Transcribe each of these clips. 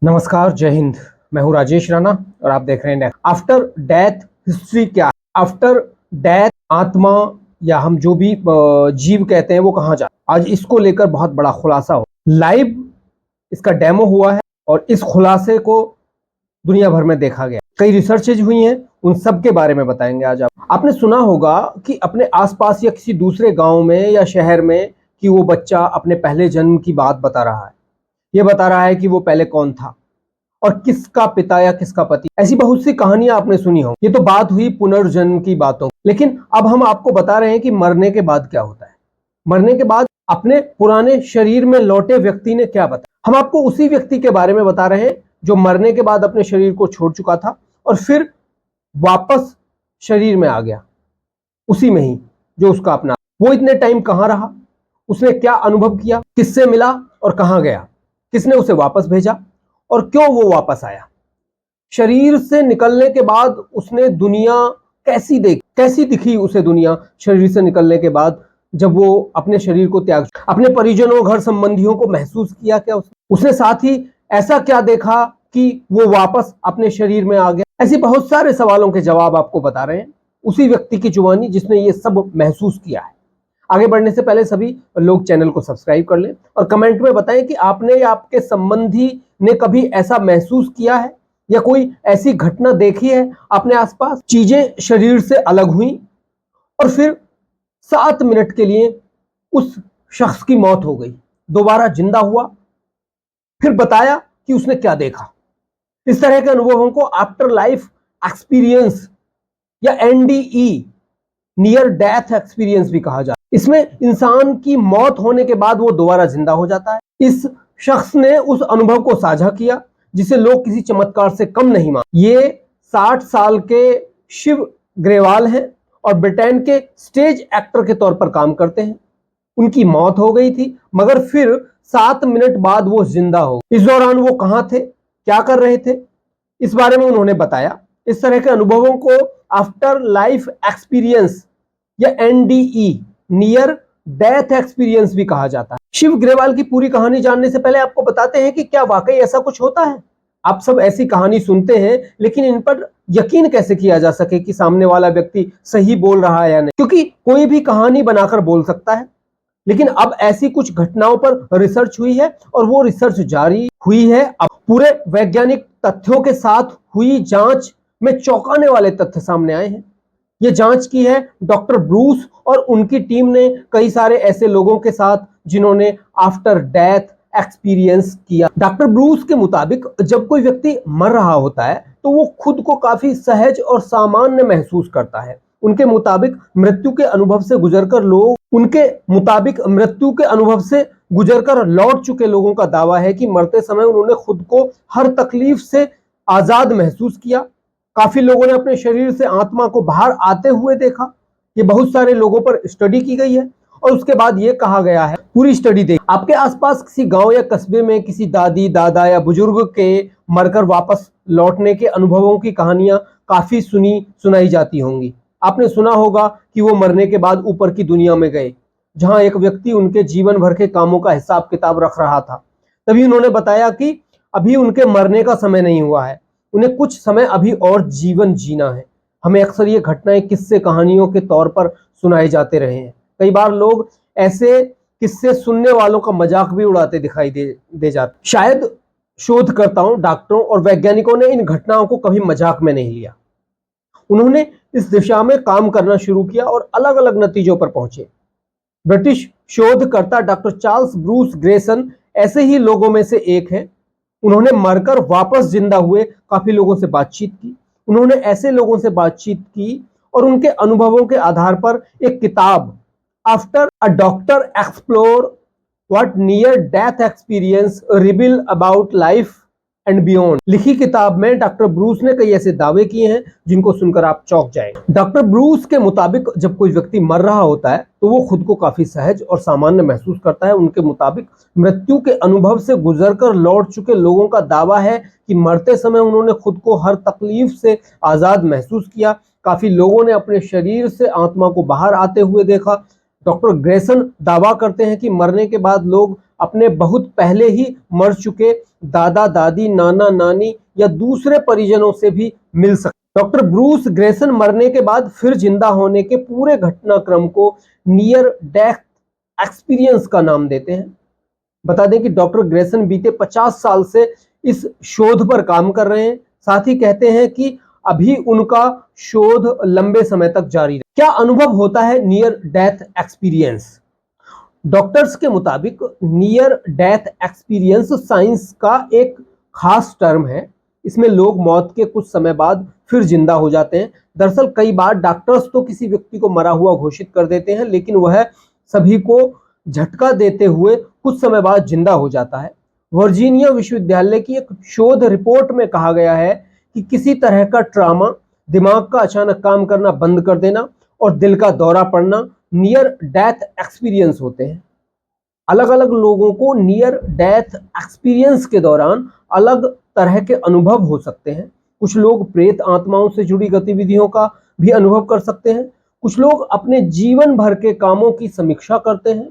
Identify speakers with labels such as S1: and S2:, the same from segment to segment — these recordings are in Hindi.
S1: नमस्कार, जय हिंद। मैं हूं राजेश राणा और आप देख रहे हैं आफ्टर डेथ हिस्ट्री क्या है। आफ्टर डेथ आत्मा या हम जो भी जीव कहते हैं वो कहाँ जाए, आज इसको लेकर बहुत बड़ा खुलासा हो। लाइव इसका डेमो हुआ है और इस खुलासे को दुनिया भर में देखा गया। कई रिसर्चेज हुई हैं, उन सब के बारे में बताएंगे आज। आपने सुना होगा कि अपने आसपास या किसी दूसरे गांव में या शहर में कि वो बच्चा अपने पहले जन्म की बात बता रहा है। ये बता रहा है कि वो पहले कौन था और किसका पिता या किसका पति। ऐसी बहुत सी कहानियां आपने सुनी हो। ये तो बात हुई पुनर्जन्म की बातों, लेकिन अब हम आपको बता रहे हैं कि मरने के बाद क्या होता है। मरने के बाद अपने पुराने शरीर में लौटे व्यक्ति ने क्या बताया। हम आपको उसी व्यक्ति के बारे में बता रहे हैं जो मरने के बाद अपने शरीर को छोड़ चुका था और फिर वापस शरीर में आ गया, उसी में ही जो उसका अपना। वो इतने टाइम कहां रहा, उसने क्या अनुभव किया, किससे मिला और कहां गया, किसने उसे वापस भेजा और क्यों वो वापस आया। शरीर से निकलने के बाद उसने दुनिया कैसी दिखी उसे दुनिया शरीर से निकलने के बाद, जब वो अपने शरीर को त्याग, अपने परिजनों घर संबंधियों को महसूस किया क्या उसने साथ ही ऐसा क्या देखा कि वो वापस अपने शरीर में आ गया। ऐसे बहुत सारे सवालों के जवाब आपको बता रहे हैं उसी व्यक्ति की जुबानी जिसने ये सब महसूस किया है। आगे बढ़ने से पहले सभी लोग चैनल को सब्सक्राइब कर लें और कमेंट में बताएं कि आपने या आपके संबंधी ने कभी ऐसा महसूस किया है या कोई ऐसी घटना देखी है अपने आसपास। चीजें शरीर से अलग हुई और फिर 7 मिनट के लिए उस शख्स की मौत हो गई, दोबारा जिंदा हुआ, फिर बताया कि उसने क्या देखा। इस तरह के अनुभवों को आफ्टर लाइफ एक्सपीरियंस या NDE, नियर डेथ एक्सपीरियंस भी कहा जाता है। इसमें इंसान की मौत होने के बाद वो दोबारा जिंदा हो जाता है। इस शख्स ने उस अनुभव को साझा किया जिसे लोग किसी चमत्कार से कम नहीं मानते। ये 60 साल के शिव ग्रेवाल हैं और ब्रिटेन के स्टेज एक्टर के तौर पर काम करते हैं। उनकी मौत हो गई थी मगर फिर 7 मिनट बाद वो जिंदा हो। इस दौरान वो कहां थे, क्या कर रहे थे, इस बारे में उन्होंने बताया। इस तरह के अनुभवों को आफ्टर लाइफ एक्सपीरियंस या NDE, नियर डेथ एक्सपीरियंस भी कहा जाता है। शिव ग्रेवाल की पूरी कहानी जानने से पहले आपको बताते हैं कि क्या वाकई ऐसा कुछ होता है। आप सब ऐसी कहानी सुनते हैं, लेकिन इन पर यकीन कैसे किया जा सके कि सामने वाला व्यक्ति सही बोल रहा है या नहीं, क्योंकि कोई भी कहानी बनाकर बोल सकता है। लेकिन अब ऐसी कुछ घटनाओं पर रिसर्च हुई है और वो रिसर्च जारी हुई है। अब पूरे वैज्ञानिक तथ्यों के साथ हुई जांच में चौंकाने वाले तथ्य सामने आए हैं। ये जांच की है डॉक्टर ब्रूस और उनकी टीम ने कई सारे ऐसे लोगों के साथ जिन्होंने आफ्टर डेथ एक्सपीरियंस किया। डॉक्टर ब्रूस के मुताबिक जब कोई व्यक्ति मर रहा होता है तो वो खुद को काफी सहज और सामान्य महसूस करता है। उनके मुताबिक मृत्यु के अनुभव से गुजरकर लौट चुके लोगों का दावा है कि मरते समय उन्होंने खुद को हर तकलीफ से आजाद महसूस किया। काफी लोगों ने अपने शरीर से आत्मा को बाहर आते हुए देखा। ये बहुत सारे लोगों पर स्टडी की गई है और उसके बाद ये कहा गया है, पूरी स्टडी देख। आपके आसपास किसी गांव या कस्बे में किसी दादी दादा या बुजुर्ग के मरकर वापस लौटने के अनुभवों की कहानियां काफी सुनाई जाती होंगी। आपने सुना होगा कि वो मरने के बाद ऊपर की दुनिया में गए, जहां एक व्यक्ति उनके जीवन भर के कामों का हिसाब किताब रख रहा था। तभी उन्होंने बताया कि अभी उनके मरने का समय नहीं हुआ है, उन्हें कुछ समय अभी और जीवन जीना है। हमें अक्सर ये घटनाएं किस्से कहानियों के तौर पर सुनाए जाते रहे हैं। कई बार लोग ऐसे किस्से सुनने वालों का मजाक भी उड़ाते दिखाई दे जाते। शायद शोधकर्ताओं, डॉक्टरों और वैज्ञानिकों ने इन घटनाओं को कभी मजाक में नहीं लिया। उन्होंने इस दिशा में काम करना शुरू किया और अलग अलग नतीजों पर पहुंचे। ब्रिटिश शोधकर्ता डॉक्टर चार्ल्स ब्रूस ग्रेसन ऐसे ही लोगों में से एक है। उन्होंने मरकर वापस जिंदा हुए काफी लोगों से बातचीत की। उन्होंने ऐसे लोगों से बातचीत की और उनके अनुभवों के आधार पर एक किताब after a doctor explore what near death experience reveal about life and beyond लिखी किताब में डॉक्टर ब्रूस ने कई ऐसे दावे किए हैं जिनको सुनकर आप चौंक जाएंगे। डॉक्टर ब्रूस के मुताबिक जब कोई व्यक्ति मर रहा होता है तो वो खुद को काफी सहज और सामान्य महसूस करता है। उनके मुताबिक मृत्यु के अनुभव से गुजरकर लौट चुके लोगों का दावा है कि मरते समय उन्होंने खुद को हर तकलीफ से आजाद महसूस किया। काफी लोगों ने अपने शरीर से आत्मा को बाहर आते हुए देखा। डॉक्टर ग्रेसन दावा करते हैं कि मरने के बाद लोग अपने बहुत पहले ही मर चुके दादा दादी, नाना नानी या दूसरे परिजनों से भी मिल सकते। डॉक्टर ब्रूस ग्रेसन मरने के बाद फिर जिंदा होने के पूरे घटनाक्रम को नियर डेथ एक्सपीरियंस का नाम देते हैं। बता दें कि डॉक्टर ग्रेसन बीते 50 साल से इस शोध पर काम कर रहे हैं। साथ ही कहते हैं कि अभी उनका शोध लंबे समय तक जारी है। क्या अनुभव होता है नियर डेथ एक्सपीरियंस? डॉक्टर्स के मुताबिक नियर डेथ एक्सपीरियंस साइंस का एक खास टर्म है। इसमें लोग मौत के कुछ समय बाद फिर जिंदा हो जाते हैं। दरअसल कई बार डॉक्टर्स तो किसी व्यक्ति को मरा हुआ घोषित कर देते हैं, लेकिन वह सभी को झटका देते हुए कुछ समय बाद जिंदा हो जाता है। वर्जीनिया विश्वविद्यालय की एक शोध रिपोर्ट में कहा गया है कि किसी तरह का ट्रॉमा, दिमाग का अचानक काम करना बंद कर देना और दिल का दौरा पड़ना नियर डेथ एक्सपीरियंस होते हैं। अलग अलग लोगों को नियर डेथ एक्सपीरियंस के दौरान अलग तरह के अनुभव हो सकते हैं। कुछ लोग प्रेत आत्माओं से जुड़ी गतिविधियों का भी अनुभव कर सकते हैं। कुछ लोग अपने जीवन भर के कामों की समीक्षा करते हैं,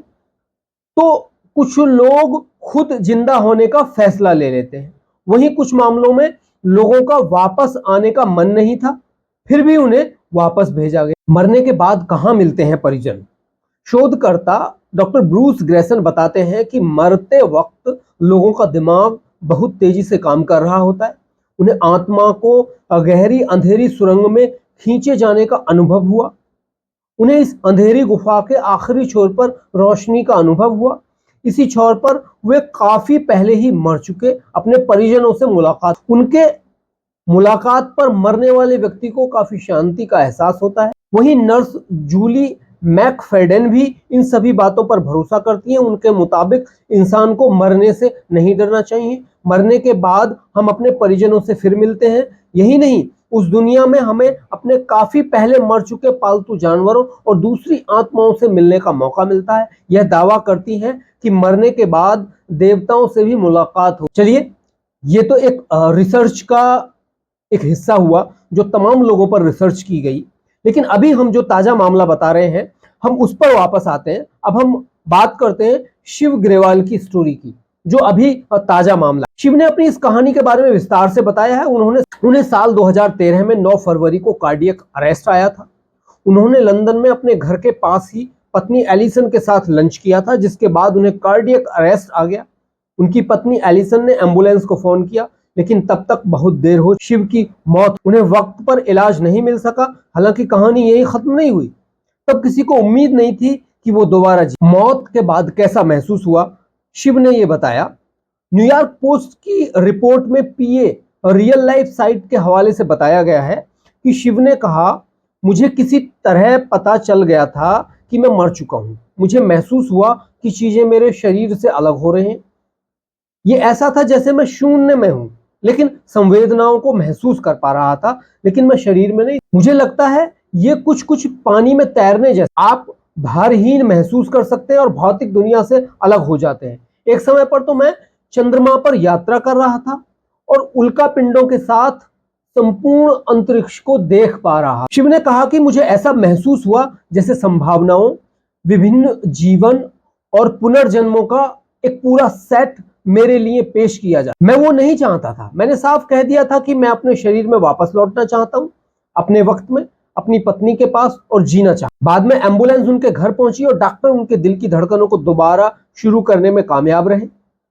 S1: तो कुछ लोग खुद जिंदा होने का फैसला ले लेते हैं। वहीं कुछ मामलों में लोगों का वापस आने का मन नहीं था, फिर भी उन्हें वापस भेजा गया। मरने के बाद कहां मिलते हैं परिजन? शोधकर्ता डॉक्टर ब्रूस ग्रेसन बताते हैं कि मरते वक्त लोगों का दिमाग बहुत तेजी से काम कर रहा होता है। उन्हें आत्मा को गहरी अंधेरी सुरंग में खींचे जाने का अनुभव हुआ। उन्हें इस अंधेरी गुफा के आखिरी छोर पर रोशनी का अनुभव हुआ। इसी छोर पर वे काफी पहले ही मर चुके अपने परिजनों से मुलाकात। उनके मुलाकात पर मरने वाले व्यक्ति को काफी शांति का एहसास होता है। वहीं नर्स जूली मैकफेडन भी इन सभी बातों पर भरोसा करती हैं। उनके मुताबिक इंसान को मरने से नहीं डरना चाहिए। मरने के बाद हम अपने परिजनों से फिर मिलते हैं। यही नहीं, उस दुनिया में हमें अपने काफी पहले मर चुके पालतू जानवरों और दूसरी आत्माओं से मिलने का मौका मिलता है। यह दावा करती हैं कि मरने के बाद देवताओं से भी मुलाकात हो। चलिए, ये तो एक रिसर्च का एक हिस्सा हुआ जो तमाम लोगों पर रिसर्च की गई, लेकिन अभी हम जो ताजा मामला बता रहे हैं हम उस पर वापस आते हैं। अब हम बात करते हैं शिव ग्रेवाल की स्टोरी की, जो अभी ताजा मामला। शिव ने अपनी इस कहानी के बारे में विस्तार से बताया है। उन्हें साल 2013 में 9 फरवरी को कार्डियक अरेस्ट आया था। उन्होंने लंदन में अपने घर के पास ही पत्नी एलिसन के साथ लंच किया था, जिसके बाद उन्हें कार्डियक अरेस्ट आ गया। उनकी पत्नी एलिसन ने एम्बुलेंस को फोन किया, लेकिन तब तक बहुत देर हो। शिव की मौत, उन्हें वक्त पर इलाज नहीं मिल सका। हालांकि कहानी यही खत्म नहीं हुई। तब किसी को उम्मीद नहीं थी कि वो दोबारा मौत के बाद कैसा महसूस हुआ, शिव ने यह बताया। न्यूयॉर्क पोस्ट की रिपोर्ट में पीए रियल लाइफ साइट के हवाले से बताया गया है कि शिव ने कहा, मुझे किसी तरह पता चल गया था कि मैं मर चुका हूं। मुझे महसूस हुआ कि चीजें मेरे शरीर से अलग हो रही हैं। ये ऐसा था जैसे मैं शून्य में हूं, लेकिन संवेदनाओं को महसूस कर पा रहा था, लेकिन मैं शरीर में नहीं। मुझे लगता है ये कुछ कुछ पानी में तैरने जैसा। आप भारहीन महसूस कर सकते हैं और भौतिक दुनिया से अलग हो जाते हैं। एक समय पर तो मैं चंद्रमा पर यात्रा कर रहा था और उल्का पिंडों के साथ संपूर्ण अंतरिक्ष को देख पा रहा। शिव ने कहा कि मुझे ऐसा महसूस हुआ जैसे संभावनाओं, विभिन्न जीवन और पुनर्जन्मों का एक पूरा सेट मेरे लिए पेश किया जाए। मैं वो नहीं चाहता था। मैंने साफ कह दिया था कि मैं अपने शरीर में वापस लौटना चाहता हूं, अपने वक्त में, अपनी पत्नी के पास, और जीना चाहता। बाद में एम्बुलेंस उनके घर पहुंची और डॉक्टर उनके दिल की धड़कनों को दोबारा शुरू करने में कामयाब रहे।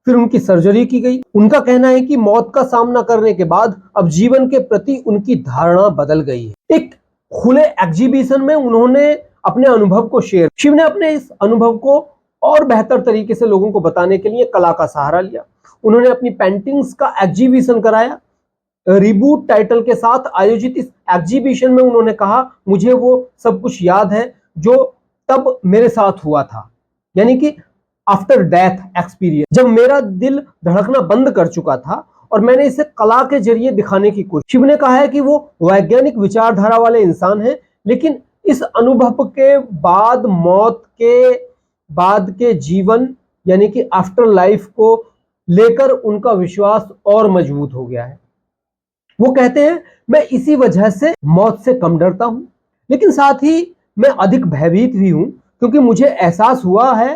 S1: फिर उनकी सर्जरी की गई। उनका कहना है कि मौत का सामना करने के बाद अब जीवन के प्रति उनकी धारणा बदल गई है। एक खुले एग्जीबिशन में उन्होंने अपने अनुभव को शेयर। शिव ने अपने इस अनुभव को और बेहतर तरीके से लोगों को बताने के लिए कला का सहारा लिया। उन्होंने अपनी पेंटिंग्स का एग्जीबिशन कराया। रिबूट टाइटल के साथ आयोजित इस एग्जीबिशन में उन्होंने कहा, मुझे वो सब कुछ याद है जो तब मेरे साथ हुआ था, यानी कि आफ्टर डेथ एक्सपीरियंस, जब मेरा दिल धड़कना बंद कर चुका था और मैंने इसे कला के जरिए दिखाने की कोशिश। शिव ने कहा है कि वो वैज्ञानिक विचारधारा वाले इंसान हैं, लेकिन इस अनुभव के बाद मौत के बाद के जीवन यानी कि आफ्टर लाइफ को लेकर उनका विश्वास और मजबूत हो गया है। वो कहते हैं मैं इसी वजह से मौत से कम डरता हूं, लेकिन साथ ही मैं अधिक भयभीत भी हूं, क्योंकि मुझे एहसास हुआ है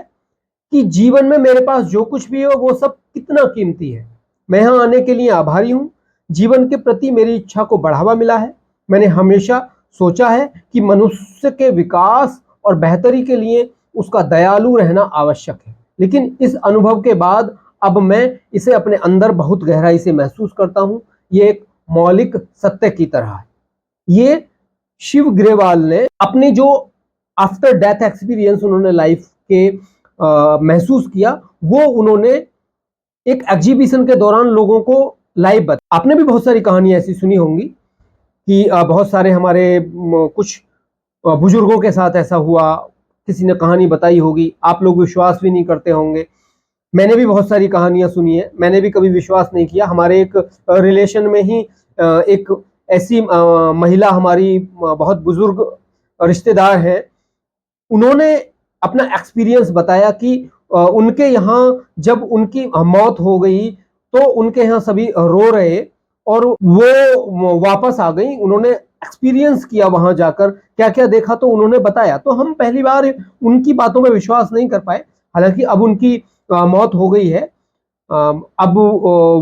S1: कि जीवन में मेरे पास जो कुछ भी हो वो सब कितना कीमती है। मैं यहाँ आने के लिए आभारी हूँ। जीवन के प्रति मेरी इच्छा को बढ़ावा मिला है। मैंने हमेशा सोचा है कि मनुष्य के विकास और बेहतरी के लिए उसका दयालु रहना आवश्यक है, लेकिन इस अनुभव के बाद अब मैं इसे अपने अंदर बहुत गहराई से महसूस करता हूँ। ये एक मौलिक सत्य की तरह है। ये शिव ग्रेवाल ने अपने जो आफ्टर डेथ एक्सपीरियंस उन्होंने लाइफ के महसूस किया, वो उन्होंने एक एग्जीबिशन के दौरान लोगों को लाइव बताया। आपने भी बहुत सारी कहानियां ऐसी सुनी होंगी कि बहुत सारे हमारे कुछ बुजुर्गों के साथ ऐसा हुआ, किसी ने कहानी बताई होगी, आप लोग विश्वास भी नहीं करते होंगे। मैंने भी बहुत सारी कहानियां सुनी है, मैंने भी कभी विश्वास नहीं किया। हमारे एक रिलेशन में ही एक ऐसी महिला हमारी बहुत बुजुर्ग रिश्तेदार है, उन्होंने अपना एक्सपीरियंस बताया कि उनके यहाँ जब उनकी मौत हो गई तो उनके यहाँ सभी रो रहे और वो वापस आ गई। उन्होंने एक्सपीरियंस किया, वहां जाकर क्या क्या देखा तो उन्होंने बताया। तो हम पहली बार उनकी बातों में विश्वास नहीं कर पाए। हालांकि अब उनकी मौत हो गई है, अब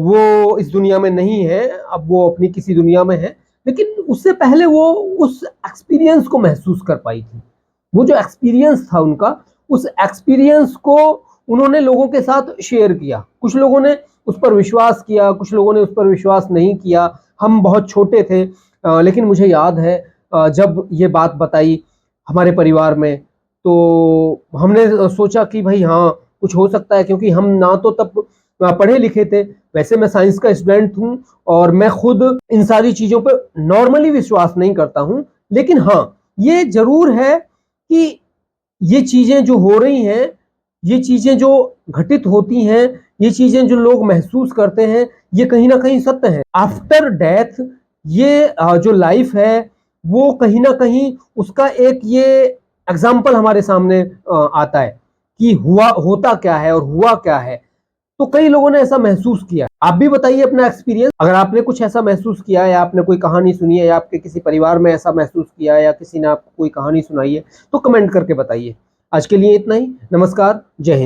S1: वो इस दुनिया में नहीं है, अब वो अपनी किसी दुनिया में है, लेकिन उससे पहले वो उस एक्सपीरियंस को महसूस कर पाई थी। वो जो एक्सपीरियंस था उनका, उस एक्सपीरियंस को उन्होंने लोगों के साथ शेयर किया। कुछ लोगों ने उस पर विश्वास किया, कुछ लोगों ने उस पर विश्वास नहीं किया। हम बहुत छोटे थे, लेकिन मुझे याद है जब ये बात बताई हमारे परिवार में, तो हमने सोचा कि भाई हाँ, कुछ हो सकता है, क्योंकि हम ना तो तब पढ़े लिखे थे। वैसे मैं साइंस का स्टूडेंट हूँ और मैं खुद इन सारी चीजों पर नॉर्मली विश्वास नहीं करता हूँ, लेकिन हाँ, ये जरूर है कि ये चीजें जो हो रही हैं, ये चीजें जो घटित होती हैं, ये चीजें जो लोग महसूस करते हैं, ये कहीं ना कहीं सत्य है। आफ्टर डेथ ये जो लाइफ है, वो कहीं ना कहीं उसका एक ये एग्जाम्पल हमारे सामने आता है कि हुआ होता क्या है और हुआ क्या है। तो कई लोगों ने ऐसा महसूस किया। आप भी बताइए अपना एक्सपीरियंस, अगर आपने कुछ ऐसा महसूस किया है या आपने कोई कहानी सुनी है या आपके किसी परिवार में ऐसा महसूस किया है या किसी ने आपको कोई कहानी सुनाई है, तो कमेंट करके बताइए। आज के लिए इतना ही। नमस्कार, जय हिंद।